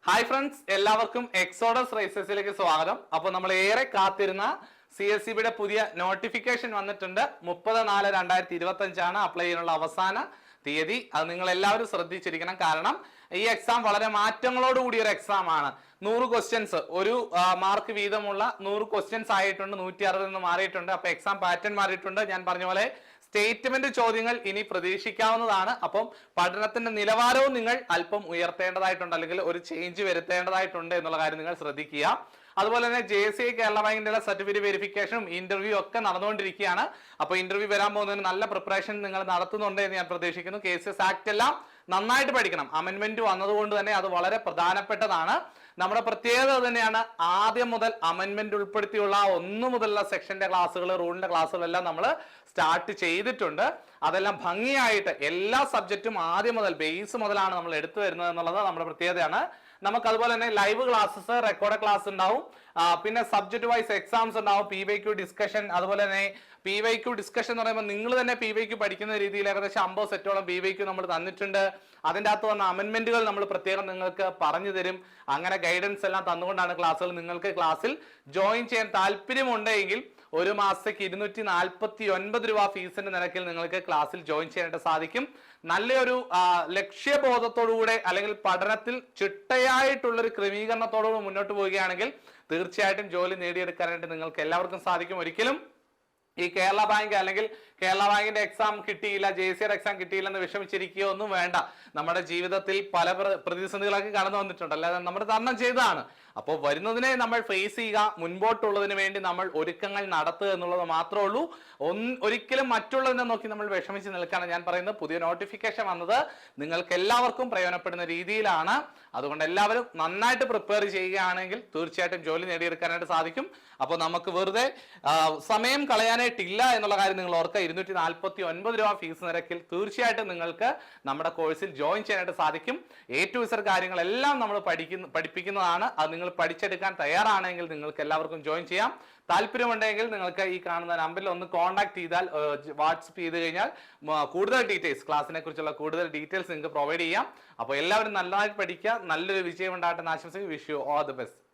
Hi friends, എല്ലാവർക്കും exodus റേസസിലേക്ക് സ്വാഗതം. അപ്പോൾ നമ്മൾ ഏറെ കാത്തിരുന്ന CSEBയുടെ പുതിയ നോട്ടിഫിക്കേഷൻ വന്നിട്ടുണ്ട്. 30/4/2025 അപ്ലൈ ചെയ്യാനുള്ള അവസാന തീയതി. അത് നിങ്ങൾ എല്ലാവരും ശ്രദ്ധിച്ചിരിക്കണം. കാരണം ഈ എക്സാം വളരെ മാറ്റങ്ങളോട് കൂടിയ ഒരു എക്സാം ആണ്. 100 ക്വസ്റ്റ്യൻസ്, ഒരു മാർക്ക് വീതമുള്ള 100 ക്വസ്റ്റ്യൻസ് ആയിട്ടുണ്ട്. 160 നിന്ന് മാറിയിട്ടുണ്ട്. അപ്പൊ എക്സാം പാറ്റേൺ മാറിയിട്ടുണ്ട്. ഞാൻ പറഞ്ഞ പോലെ സ്റ്റേറ്റ്മെന്റ് ചോദ്യങ്ങൾ ഇനി പ്രതീക്ഷിക്കാവുന്നതാണ്. അപ്പം പഠനത്തിന്റെ നിലവാരവും നിങ്ങൾ അല്പം ഉയർത്തേണ്ടതായിട്ടുണ്ട്, അല്ലെങ്കിൽ ഒരു ചേഞ്ച് വരുത്തേണ്ടതായിട്ടുണ്ട് എന്നുള്ള കാര്യം നിങ്ങൾ ശ്രദ്ധിക്കുക. അതുപോലെ തന്നെ JCI കേരള ബാങ്കിന്റെ സർട്ടിഫിക്കറ്റ് വെരിഫിക്കേഷനും ഇന്റർവ്യൂ ഒക്കെ നടന്നുകൊണ്ടിരിക്കുകയാണ്. അപ്പൊ ഇന്റർവ്യൂ വരാൻ പോകുന്നതിന് നല്ല പ്രിപ്പറേഷൻ നിങ്ങൾ നടത്തുന്നുണ്ട് എന്ന് ഞാൻ പ്രതീക്ഷിക്കുന്നു. KCS ആക്ട് എല്ലാം നന്നായിട്ട് പഠിക്കണം. അമെന്റ്മെന്റ് വന്നതുകൊണ്ട് തന്നെ അത് വളരെ പ്രധാനപ്പെട്ടതാണ്. നമ്മുടെ പ്രത്യേകത തന്നെയാണ്, ആദ്യം മുതൽ അമെന്റ്മെന്റ് ഉൾപ്പെടുത്തിയുള്ള 1 മുതലുള്ള സെക്ഷന്റെ ക്ലാസ്സുകൾ, റൂളിന്റെ ക്ലാസ്സുകളെല്ലാം നമ്മൾ സ്റ്റാർട്ട് ചെയ്തിട്ടുണ്ട്. അതെല്ലാം ഭംഗിയായിട്ട് എല്ലാ സബ്ജക്റ്റും ആദ്യം മുതൽ ബേസ് മുതലാണ് നമ്മൾ എടുത്തു വരുന്നത് എന്നുള്ളത് നമ്മുടെ പ്രത്യേകതയാണ്. നമുക്ക് അതുപോലെ തന്നെ ലൈവ് ക്ലാസ്സസ്, റെക്കോർഡ് ക്ലാസ് ഉണ്ടാവും. പിന്നെ സബ്ജക്ട് വൈസ് എക്സാംസ് ഉണ്ടാവും, PYQ ഡിസ്കഷൻ. അതുപോലെ തന്നെ PYQ ഡിസ്കഷൻ എന്ന് പറയുമ്പോൾ നിങ്ങൾ തന്നെ PYQ പഠിക്കുന്ന രീതിയിൽ ഏകദേശം 50 സെറ്റോളം PYQ നമ്മൾ തന്നിട്ടുണ്ട്. അതിൻ്റെ അകത്ത് വന്ന അമെന്റ്മെന്റുകൾ നമ്മൾ പ്രത്യേകം നിങ്ങൾക്ക് പറഞ്ഞു തരും. അങ്ങനെ ഗൈഡൻസ് എല്ലാം തന്നുകൊണ്ടാണ് ക്ലാസ്സുകൾ. നിങ്ങൾക്ക് ക്ലാസ്സിൽ ജോയിൻ ചെയ്യാൻ താല്പര്യമുണ്ടെങ്കിൽ 1 മാസത്തേക്ക് 249 രൂപ ഫീസിന്റെ നിരക്കിൽ നിങ്ങൾക്ക് ക്ലാസ്സിൽ ജോയിൻ ചെയ്യാനായിട്ട് സാധിക്കും. നല്ലൊരു ലക്ഷ്യബോധത്തോടുകൂടെ, അല്ലെങ്കിൽ പഠനത്തിൽ ചിട്ടയായിട്ടുള്ളൊരു ക്രമീകരണത്തോടുകൂടി മുന്നോട്ട് പോവുകയാണെങ്കിൽ തീർച്ചയായിട്ടും ജോലി നേടിയെടുക്കാനായിട്ട് നിങ്ങൾക്ക് എല്ലാവർക്കും സാധിക്കും. ഒരിക്കലും ഈ കേരള ബാങ്ക് അല്ലെങ്കിൽ കേരള ബാങ്കിന്റെ എക്സാം കിട്ടിയില്ല, JCയുടെ എക്സാം കിട്ടിയില്ല എന്ന് വിഷമിച്ചിരിക്കുകയോ ഒന്നും വേണ്ട. നമ്മുടെ ജീവിതത്തിൽ പല പ്രതിസന്ധികളൊക്കെ കടന്നു വന്നിട്ടുണ്ട്, അല്ലാതെ നമ്മൾ തരണം ചെയ്തതാണ്. അപ്പോൾ വരുന്നതിനെ നമ്മൾ ഫേസ് ചെയ്യുക, മുൻപോട്ടുള്ളതിന് വേണ്ടി നമ്മൾ ഒരുക്കങ്ങൾ നടത്തുക എന്നുള്ളത് മാത്രമേ ഉള്ളൂ. ഒരിക്കലും മറ്റുള്ളതിനെ നോക്കി നമ്മൾ വിഷമിച്ച് നിൽക്കുകയാണ്. ഞാൻ പറയുന്നത്, പുതിയ നോട്ടിഫിക്കേഷൻ വന്നത് നിങ്ങൾക്ക് എല്ലാവർക്കും പ്രയോജനപ്പെടുന്ന രീതിയിലാണ്. അതുകൊണ്ട് എല്ലാവരും നന്നായിട്ട് പ്രിപ്പയർ ചെയ്യുകയാണെങ്കിൽ തീർച്ചയായിട്ടും ജോലി നേടിയെടുക്കാനായിട്ട് സാധിക്കും. അപ്പോൾ നമുക്ക് വെറുതെ സമയം കളയാനായിട്ടില്ല എന്നുള്ള കാര്യം നിങ്ങൾ ഓർക്കുക. 249 രൂപ ഫീസ് നിരക്കിൽ തീർച്ചയായിട്ടും നിങ്ങൾക്ക് നമ്മുടെ കോഴ്സിൽ ജോയിൻ ചെയ്യാനായിട്ട് സാധിക്കും. A to Z കാര്യങ്ങളെല്ലാം നമ്മൾ പഠിപ്പിക്കുന്നതാണ്. അത് നിങ്ങൾ പഠിച്ചെടുക്കാൻ തയ്യാറാണെങ്കിൽ നിങ്ങൾക്ക് എല്ലാവർക്കും ജോയിൻ ചെയ്യാം. താല്പര്യമുണ്ടെങ്കിൽ നിങ്ങൾക്ക് ഈ കാണുന്ന നമ്പറിൽ ഒന്ന് കോൺടാക്ട് ചെയ്താൽ, വാട്സ്ആപ്പ് ചെയ്ത് കഴിഞ്ഞാൽ കൂടുതൽ ഡീറ്റെയിൽസ്, ക്ലാസ്സിനെ കുറിച്ചുള്ള കൂടുതൽ ഡീറ്റെയിൽസ് നിങ്ങൾക്ക് പ്രൊവൈഡ് ചെയ്യാം. അപ്പോൾ എല്ലാവരും നല്ലതായിട്ട് പഠിക്കുക, നല്ലൊരു വിജയം ഉണ്ടാകട്ടെ എന്ന് ആശംസിക്കുന്നു. Wish you all the best.